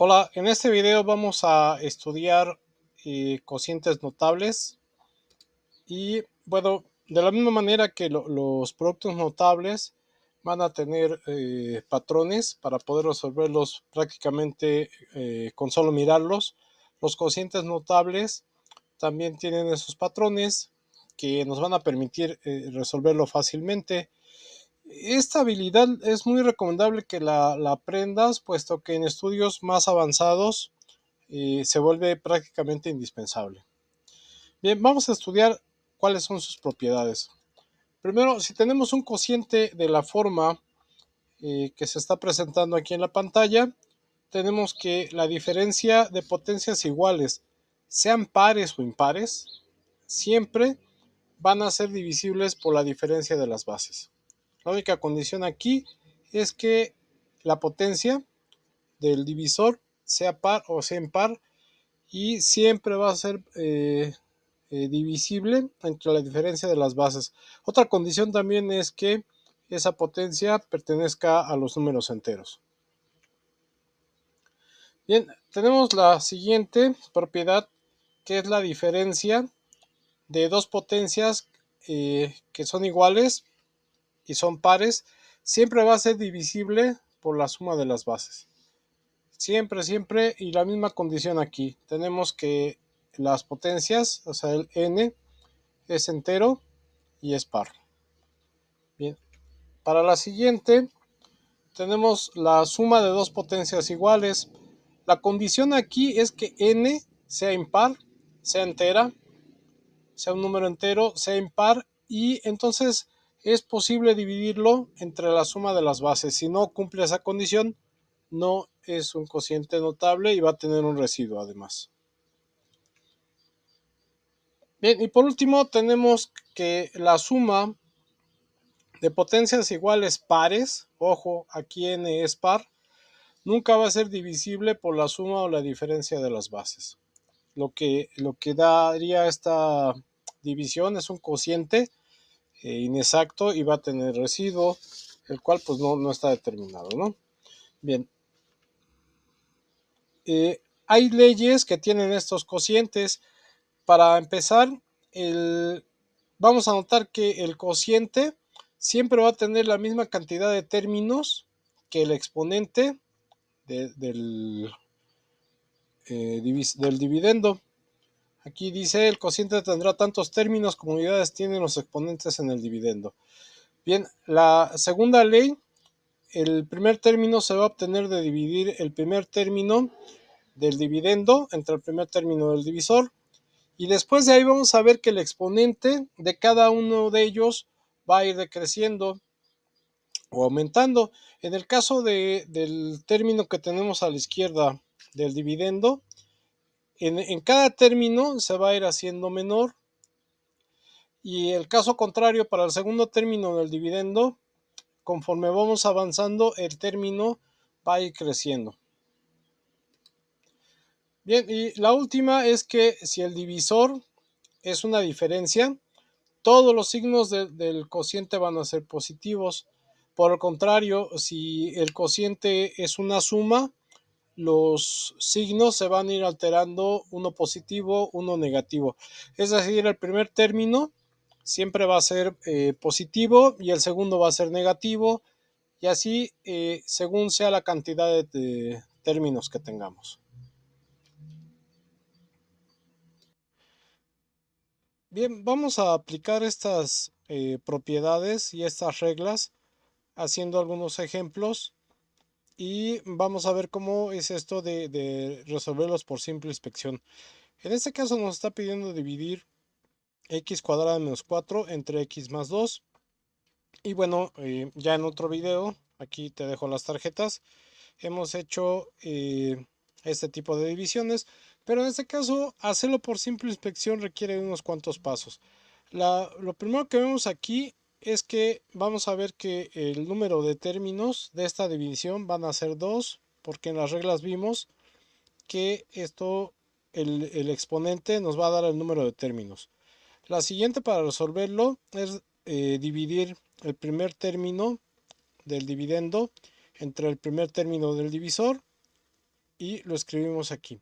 Hola, en este video vamos a estudiar cocientes notables y bueno, de la misma manera que los productos notables van a tener patrones para poder resolverlos prácticamente con solo mirarlos. Los cocientes notables también tienen esos patrones que nos van a permitir resolverlo fácilmente. Esta habilidad es muy recomendable que la aprendas, puesto que en estudios más avanzados se vuelve prácticamente indispensable. Bien, vamos a estudiar cuáles son sus propiedades. Primero, si tenemos un cociente de la forma que se está presentando aquí en la pantalla, tenemos que la diferencia de potencias iguales, sean pares o impares, siempre van a ser divisibles por la diferencia de las bases. La única condición aquí es que la potencia del divisor sea par o sea impar, y siempre va a ser divisible entre la diferencia de las bases. Otra condición también es que esa potencia pertenezca a los números enteros. Bien, tenemos la siguiente propiedad, que es la diferencia de dos potencias que son iguales y son pares. Siempre va a ser divisible por la suma de las bases. Siempre, siempre, y la misma condición aquí. Tenemos que las potencias, o sea, el n es entero y es par. Bien, para la siguiente tenemos la suma de dos potencias iguales. La condición aquí es que n sea impar, sea entera, sea un número entero, sea impar, y entonces es posible dividirlo entre la suma de las bases. Si no cumple esa condición, no es un cociente notable y va a tener un residuo además. Bien, y por último tenemos que la suma de potencias iguales pares, ojo, aquí n es par, nunca va a ser divisible por la suma o la diferencia de las bases. Lo que daría esta división es un cociente inexacto y va a tener residuo, el cual pues no está determinado, ¿no? Bien, hay leyes que tienen estos cocientes. Para empezar, vamos a notar que el cociente siempre va a tener la misma cantidad de términos que el exponente del dividendo. Aquí dice el cociente tendrá tantos términos como unidades tienen los exponentes en el dividendo. Bien, la segunda ley, el primer término se va a obtener de dividir el primer término del dividendo entre el primer término del divisor. Y después de ahí vamos a ver que el exponente de cada uno de ellos va a ir decreciendo o aumentando. En el caso del término que tenemos a la izquierda del dividendo, en cada término se va a ir haciendo menor. Y el caso contrario para el segundo término del dividendo, conforme vamos avanzando, el término va a ir creciendo. Bien, y la última es que si el divisor es una diferencia, todos los signos del cociente van a ser positivos. Por el contrario, si el cociente es una suma, los signos se van a ir alterando, uno positivo, uno negativo. Es decir, el primer término siempre va a ser positivo y el segundo va a ser negativo, y así según sea la cantidad de términos que tengamos. Bien, vamos a aplicar estas propiedades y estas reglas haciendo algunos ejemplos, y vamos a ver cómo es esto de resolverlos por simple inspección. En este caso nos está pidiendo dividir x cuadrado menos 4 entre x más 2. Y bueno, ya en otro video, aquí te dejo las tarjetas, hemos hecho este tipo de divisiones, pero en este caso hacerlo por simple inspección requiere unos cuantos pasos. Lo primero que vemos aquí es que vamos a ver que el número de términos de esta división van a ser 2, porque en las reglas vimos que el exponente nos va a dar el número de términos. La siguiente para resolverlo es dividir el primer término del dividendo entre el primer término del divisor, y lo escribimos aquí.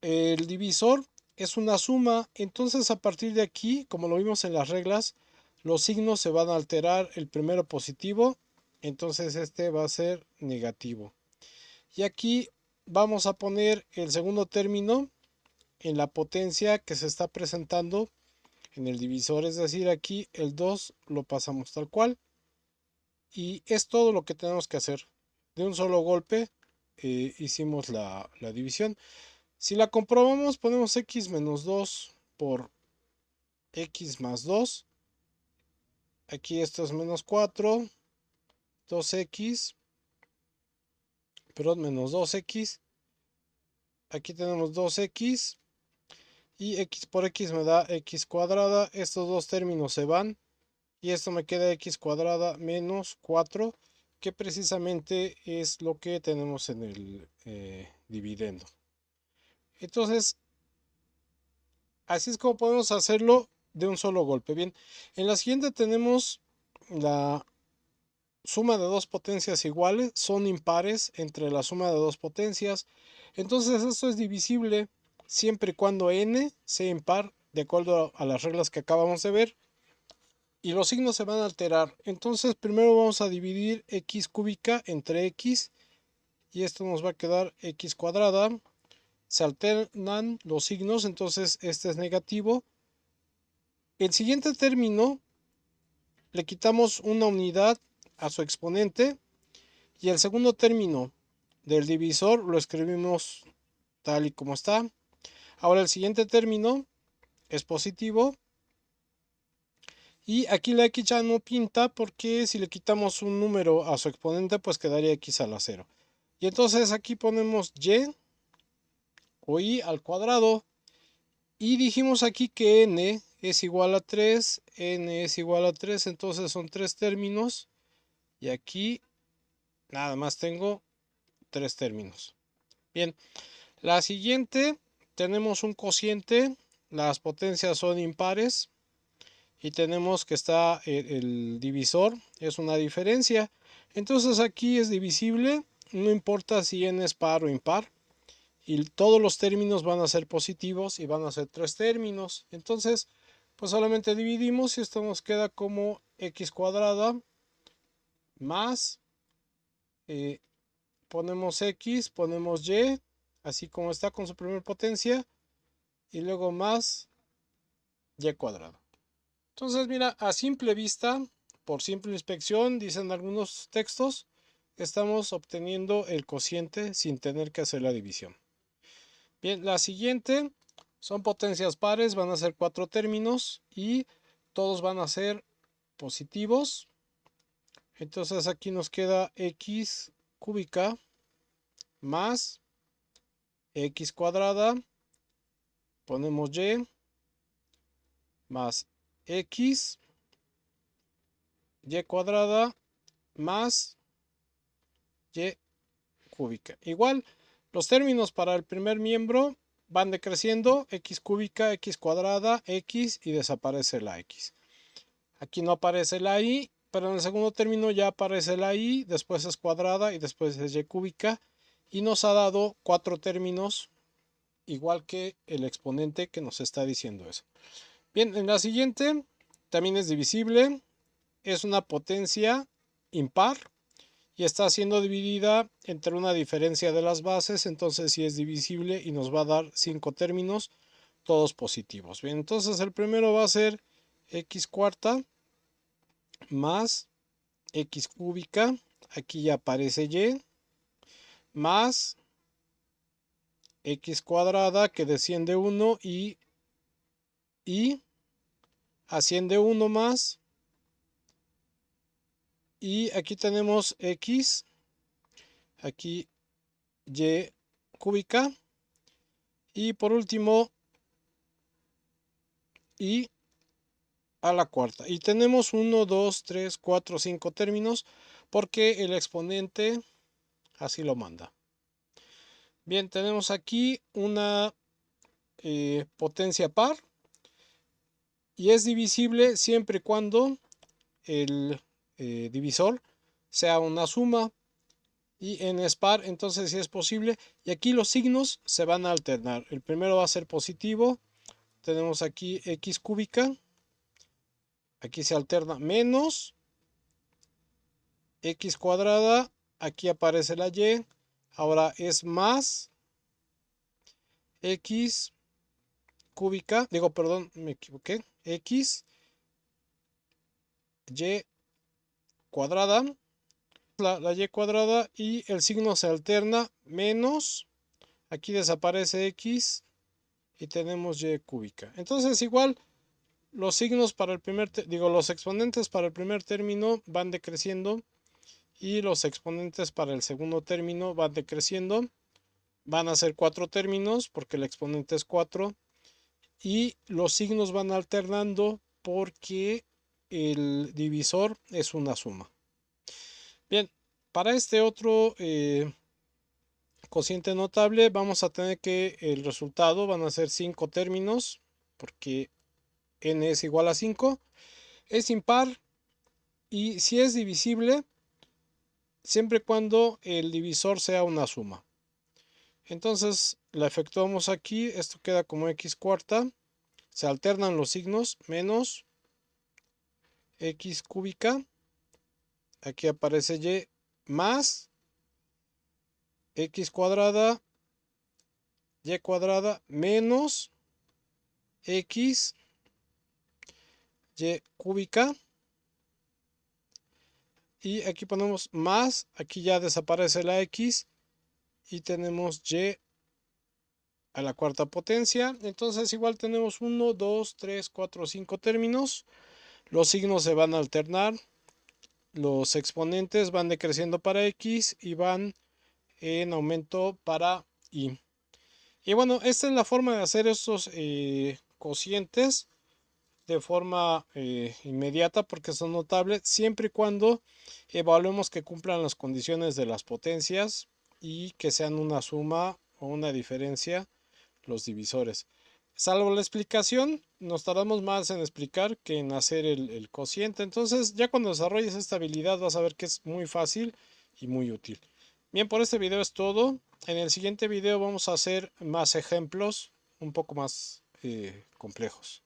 El divisor es una suma, entonces a partir de aquí, como lo vimos en las reglas, los signos se van a alterar, el primero positivo, entonces este va a ser negativo. Y aquí vamos a poner el segundo término en la potencia que se está presentando en el divisor, es decir, aquí el 2 lo pasamos tal cual. Y es todo lo que tenemos que hacer. De un solo golpe hicimos la división. Si la comprobamos, ponemos x menos 2 por x más 2. Aquí esto es menos 4, 2x, perdón, menos 2x. Aquí tenemos 2x y x por x me da x cuadrada. Estos dos términos se van y esto me queda x cuadrada menos 4, que precisamente es lo que tenemos en el dividendo. Entonces, así es como podemos hacerlo de un solo golpe. Bien, en la siguiente tenemos la suma de dos potencias iguales, son impares entre la suma de dos potencias. Entonces esto es divisible siempre y cuando n sea impar, de acuerdo a las reglas que acabamos de ver. Y los signos se van a alterar. Entonces primero vamos a dividir x cúbica entre x. Y esto nos va a quedar x cuadrada. Se alternan los signos, entonces este es negativo. El siguiente término le quitamos una unidad a su exponente y el segundo término del divisor lo escribimos tal y como está. Ahora el siguiente término es positivo y aquí la x ya no pinta porque si le quitamos un número a su exponente pues quedaría x a la 0. Y entonces aquí ponemos y o y al cuadrado. Y dijimos aquí que n es igual a 3, n es igual a 3, entonces son tres términos. Y aquí nada más tengo tres términos. Bien, la siguiente tenemos un cociente, las potencias son impares. Y tenemos que está el divisor, es una diferencia. Entonces aquí es divisible, no importa si n es par o impar. Y todos los términos van a ser positivos y van a ser tres términos. Entonces, pues solamente dividimos y esto nos queda como x cuadrada más, ponemos x, ponemos y, así como está con su primer potencia, y luego más y cuadrado. Entonces, mira, a simple vista, por simple inspección, dicen algunos textos, estamos obteniendo el cociente sin tener que hacer la división. Bien, la siguiente son potencias pares, van a ser cuatro términos y todos van a ser positivos. Entonces aquí nos queda x cúbica más x cuadrada, ponemos y más x, y cuadrada más y cúbica. Igual, los términos para el primer miembro van decreciendo, x cúbica, x cuadrada, x y desaparece la x. Aquí no aparece la y, pero en el segundo término ya aparece la y, después es cuadrada y después es y cúbica. Y nos ha dado cuatro términos, igual que el exponente que nos está diciendo eso. Bien, en la siguiente también es divisible, es una potencia impar y está siendo dividida entre una diferencia de las bases, entonces sí es divisible y nos va a dar cinco términos, todos positivos. Bien, entonces el primero va a ser x cuarta más x cúbica, aquí ya aparece y, más x cuadrada que desciende 1 y asciende 1 más. Y aquí tenemos x, aquí y cúbica. Y por último, y a la cuarta. Y tenemos 1, 2, 3, 4, 5 términos porque el exponente así lo manda. Bien, tenemos aquí una potencia par y es divisible siempre y cuando el divisor sea una suma. y en SPAR entonces sí es posible. Y aquí los signos se van a alternar. El primero va a ser positivo. Tenemos aquí x cúbica. Aquí se alterna menos x cuadrada. Aquí aparece la y. Ahora es más x cúbica. Digo, perdón, me equivoqué. X y cuadrada. La y cuadrada y el signo se alterna menos. Aquí desaparece x y tenemos y cúbica. Entonces igual los signos para el los exponentes para el primer término van decreciendo y los exponentes para el segundo término van decreciendo. Van a ser 4 términos porque el exponente es 4 y los signos van alternando porque el divisor es una suma. Bien, para este otro cociente notable vamos a tener que el resultado van a ser 5 términos porque n es igual a 5. Es impar y si es divisible siempre y cuando el divisor sea una suma. Entonces la efectuamos aquí, esto queda como x cuarta, se alternan los signos, menos x cúbica, aquí aparece y, más x cuadrada, y cuadrada, menos x y cúbica, y aquí ponemos más, aquí ya desaparece la x, y tenemos y a la cuarta potencia. Entonces igual tenemos 1, 2, 3, 4, 5 términos. Los signos se van a alternar. Los exponentes van decreciendo para x y van en aumento para y. Y bueno, esta es la forma de hacer estos cocientes de forma inmediata porque son notables siempre y cuando evaluemos que cumplan las condiciones de las potencias y que sean una suma o una diferencia los divisores. Salvo la explicación, nos tardamos más en explicar que en hacer el cociente. Entonces, ya cuando desarrolles esta habilidad vas a ver que es muy fácil y muy útil. Bien, por este video es todo. En el siguiente video vamos a hacer más ejemplos un poco más complejos.